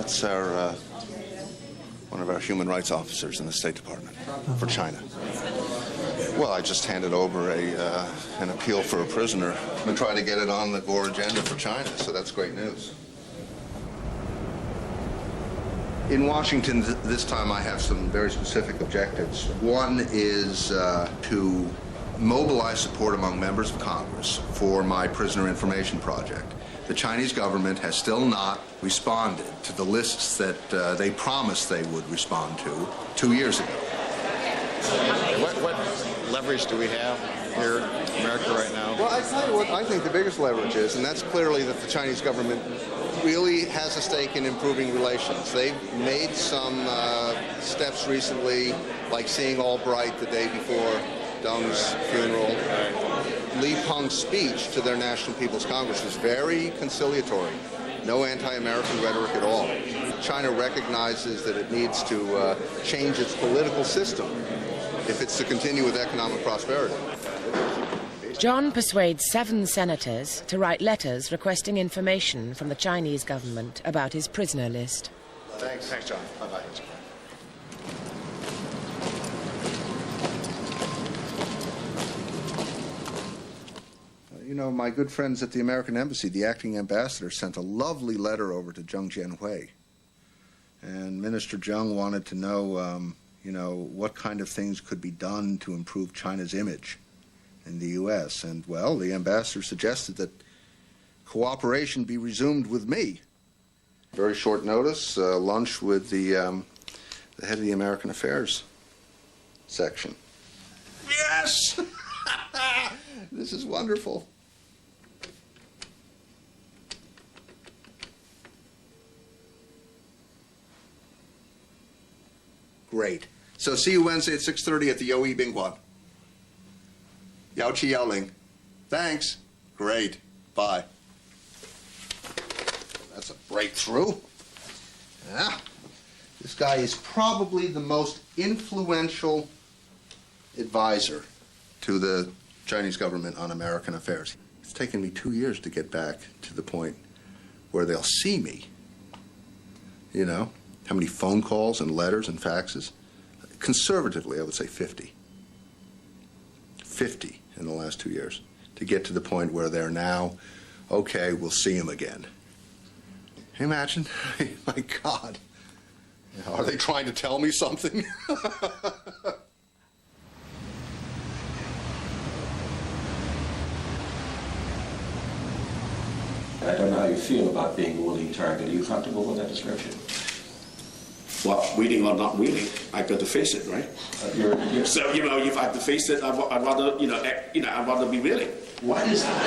That's our one of our human rights officers in the State Department for China. Well, I just handed over an appeal for a prisoner and try to get it on the Gore agenda for China, so that's great news. In Washington, this time I have some very specific objectives. One is to mobilize support among members of Congress for my prisoner information project. The Chinese government has still not responded to the lists that they promised they would respond to 2 years ago. What leverage do we have here in America right now? Well, I tell you what I think the biggest leverage is, and that's clearly that the Chinese government really has a stake in improving relations. They've made some steps recently, like seeing Albright the day before Deng's funeral. Li Peng's speech to their National People's Congress was very conciliatory. No anti-American rhetoric at all. China recognizes that it needs to change its political system if it's to continue with economic prosperity. John persuades 7 senators to write letters requesting information from the Chinese government about his prisoner list. Thanks, John. Bye-bye. You know, my good friends at the American Embassy, the acting ambassador, sent a lovely letter over to Zheng Jianhui. And Minister Zheng wanted to know, what kind of things could be done to improve China's image in the U.S. And, well, the ambassador suggested that cooperation be resumed with me. Very short notice, lunch with the head of the American Affairs section. Yes! This is wonderful. Great. So see you Wednesday at 6:30 at the Yoyi Bingguan. Yao Qi Yao Ling. Thanks. Great. Bye. That's a breakthrough. Yeah. This guy is probably the most influential advisor to the Chinese government on American affairs. It's taken me 2 years to get back to the point where they'll see me. You know, how many phone calls and letters and faxes? Conservatively, I would say 50. 50 in the last 2 years to get to the point where they're now, okay, we'll see him again. Can you imagine? My God. Are they trying to tell me something? I don't know how you feel about being a willing target. Are you comfortable with that description? Well, willing or not willing, I got to face it, right? So, if I have to face it, I'd rather, I'd rather be willing. What is that?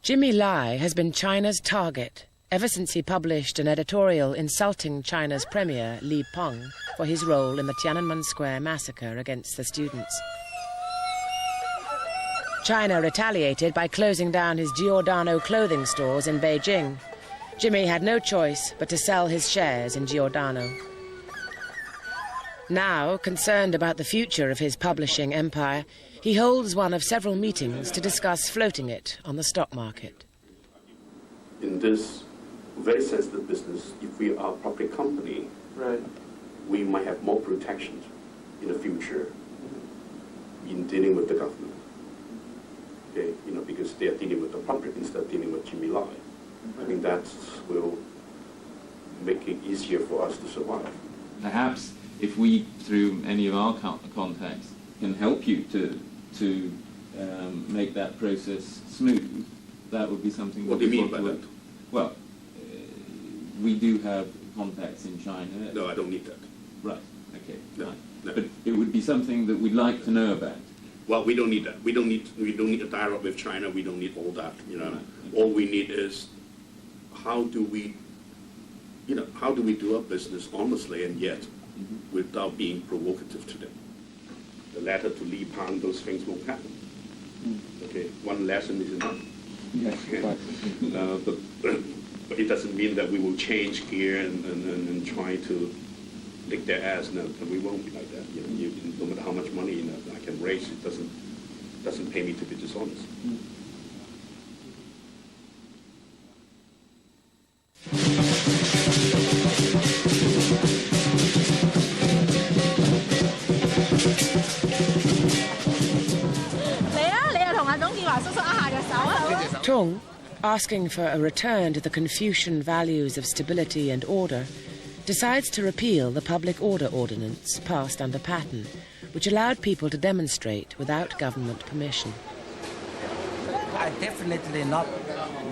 Jimmy Lai has been China's target ever since he published an editorial insulting China's premier, Li Peng, for his role in the Tiananmen Square massacre against the students. China retaliated by closing down his Giordano clothing stores in Beijing. Jimmy had no choice but to sell his shares in Giordano. Now, concerned about the future of his publishing empire, he holds one of several meetings to discuss floating it on the stock market. In this very sensitive business, if we are a public company, right, we might have more protection in the future in dealing with the government. Okay, because they are dealing with the public instead of dealing with Jimmy Lai. I think that will make it easier for us to survive. Perhaps if we, through any of our contacts, can help you to make that process smooth, that would be something. What do you mean by that? Well, we do have contacts in China. No, I don't need that. Right. Okay. No, right. no. But it would be something that we'd like to know about. Well, we don't need that. We don't need a dialogue with China. We don't need all that. Right. Okay. All we need is how do we do our business honestly and yet without being provocative to them. The letter to Li Peng, those things won't happen. Okay, one lesson is enough. Yes, okay. But it doesn't mean that we will change gear and try to lick their ass. No, we won't be like that. No matter how much money I can raise, it doesn't pay me to be dishonest. Tung, asking for a return to the Confucian values of stability and order, decides to repeal the Public Order Ordinance passed under Patton, which allowed people to demonstrate without government permission. I definitely not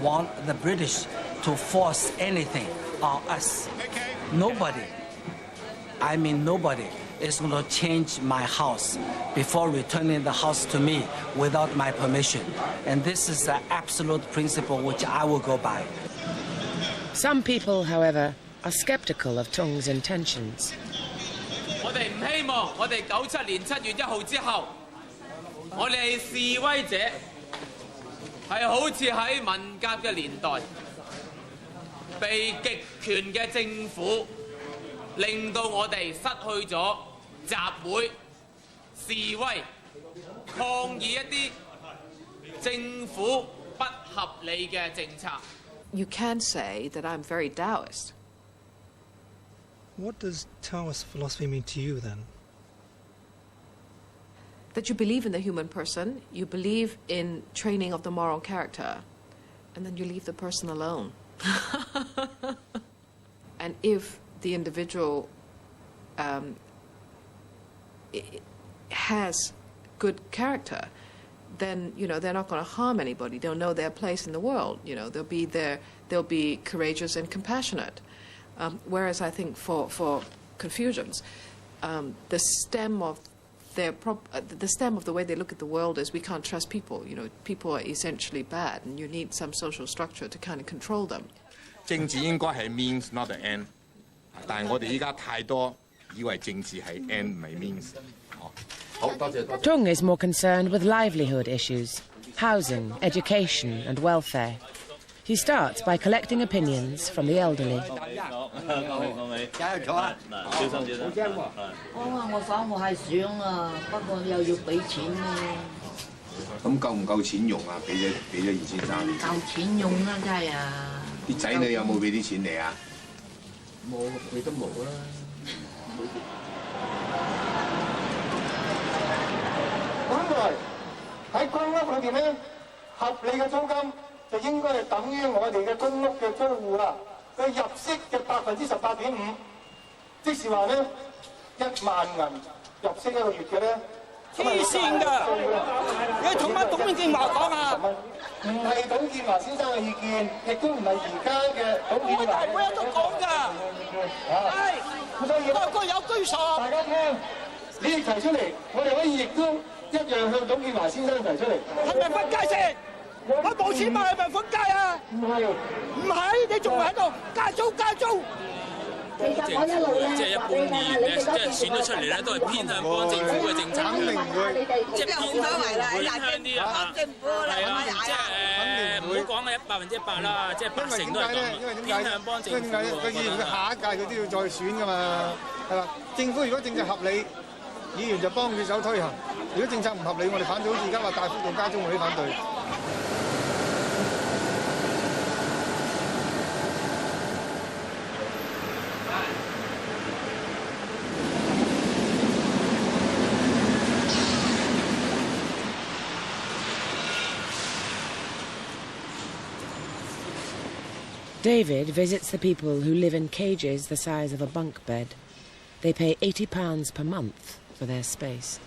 want the British to force anything on us. Nobody, I mean nobody, is going to change my house before returning the house to me without my permission. And this is the absolute principle which I will go by. Some people, however, are skeptical of Tung's intentions. 我哋唔希望我哋97年7月1號之後，我哋示威者係好似喺文革嘅年代，被極權嘅政府令到我哋失去咗集會、示威、抗議一啲政府不合理嘅政策。You can say that I'm very Taoist. What does Taoist philosophy mean to you, then? That you believe in the human person, you believe in training of the moral character, and then you leave the person alone. And if the individual has good character, then they're not going to harm anybody. They'll know their place in the world. They'll be courageous and compassionate. Whereas I think for Confucians, the stem of the way they look at the world is we can't trust people. People are essentially bad, and you need some social structure to kind of control them. 政治應該係 means not the end，但係我哋依家太多以為政治係 end 唔係 means。好，多謝。Tung is more concerned with livelihood issues, housing, education and welfare. He starts by collecting opinions from the elderly. 咁夠唔夠錢用啊？俾咗2先生。夠錢用啦，真係啊！啲仔女有冇俾啲錢你啊？冇，你都冇啦。本來喺公屋裏邊咧，合理嘅租金就應該係等於我哋嘅公屋嘅租戶啦。佢入息嘅18.5%，即是話咧1萬銀入息一個月嘅咧。 黐線㗎！你同乜董建華講啊？唔係董建華先生嘅意見，亦都唔係而家嘅董建華。我每日都講㗎。係，個個有居所。大家聽，你哋提出嚟，我哋可以亦都一樣向董建華先生提出嚟。係咪分街先？我冇錢買，係咪分街啊？唔係，唔係，你仲喺度加租加租。 政府即係一般議員咧，即係選咗出嚟咧，都係偏向幫政府嘅政策，肯定唔會，即係偏向啲啊，係啊，即係唔好講係100%啦，即係80%都係咁，偏向幫政府。點解咧？個議員佢下一屆佢都要再選噶嘛，係嘛？政府如果政策合理，議員就幫佢手推行；如果政策唔合理，我哋反對，好似而家話大幅度加租，我哋反對。 David visits the people who live in cages the size of a bunk bed. They pay £80 per month for their space.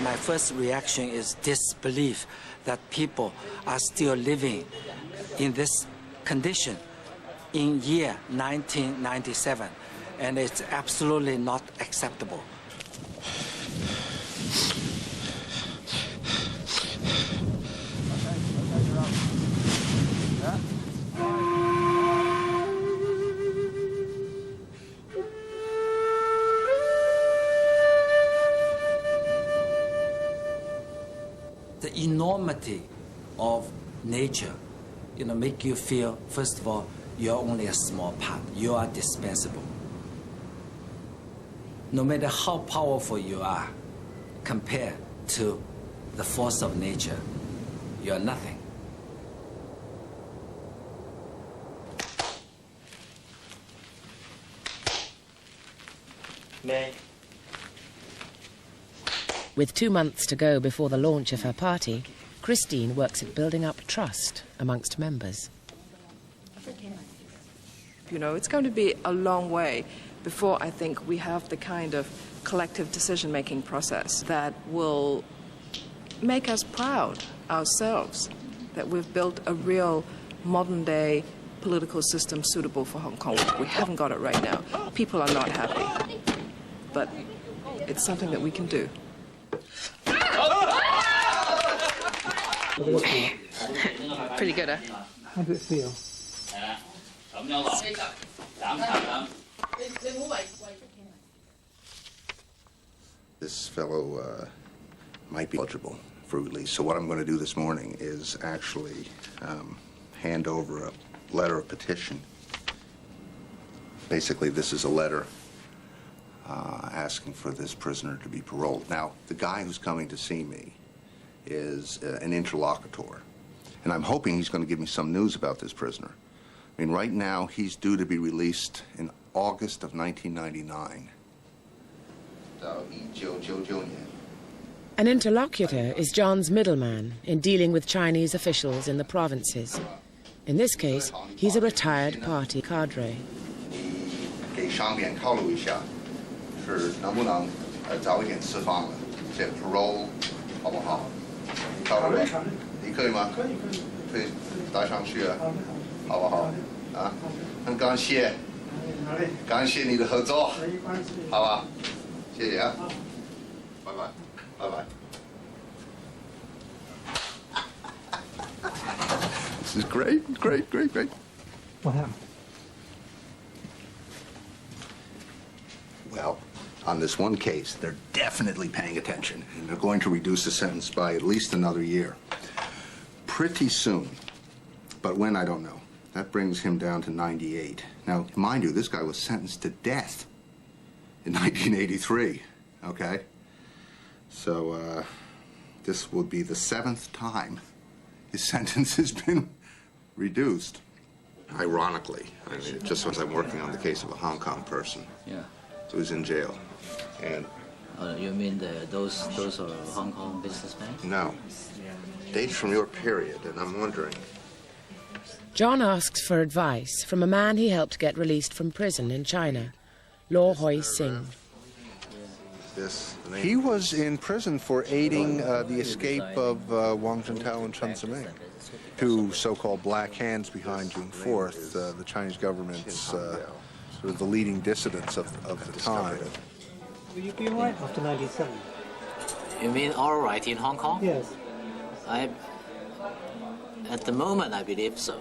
My first reaction is disbelief that people are still living in this condition in year 1997, and it's absolutely not acceptable. The enormity of nature, make you feel, first of all, you're only a small part. You are dispensable. No matter how powerful you are, compared to the force of nature, you are nothing. With 2 months to go before the launch of her party, Christine works at building up trust amongst members. You know, it's going to be a long way before I think we have the kind of collective decision-making process that will make us proud ourselves that we've built a real modern-day political system suitable for Hong Kong. We haven't got it right now. People are not happy, but it's something that we can do. Pretty good, huh? How does it feel? This fellow might be eligible for release. So what I'm going to do this morning is actually hand over a letter of petition. Basically, this is a letter asking for this prisoner to be paroled. Now, the guy who's coming to see me is an interlocutor, and I'm hoping he's going to give me some news about this prisoner. I mean, right now, he's due to be released in August of 1999. An interlocutor is John's middleman in dealing with Chinese officials in the provinces. In this case, he's a retired party cadre. 给上面考虑一下，是能不能早一点释放了，这 parole 好不好？考虑，你可以吗？可以带上去啊，好不好？啊，很感谢，感谢你的合作，好吧？谢谢啊，拜拜，拜拜。This is great, great, great, great. What happened? Well, on this one case, they're definitely paying attention, and they're going to reduce the sentence by at least another year. Pretty soon. But when, I don't know. That brings him down to 98. Now, mind you, this guy was sentenced to death in 1983, okay? So, this will be the 7th time his sentence has been reduced. Ironically, I mean, just as I'm working on the case of a Hong Kong person. Yeah. Who's in jail, and you mean those are Hong Kong businessmen? No, dates from your period, and I'm wondering. John asks for advice from a man he helped get released from prison in China, Law Hoi Sing. He was in prison for aiding the escape of Wang Juntao and Chen Ziming, two so-called black hands behind June 4th, the Chinese government's sort of the leading dissidents of the time. Will you be all right after 97? You mean all right in Hong Kong? Yes. At the moment, I believe so.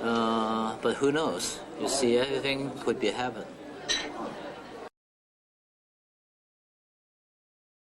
But who knows? You see, everything could be happen.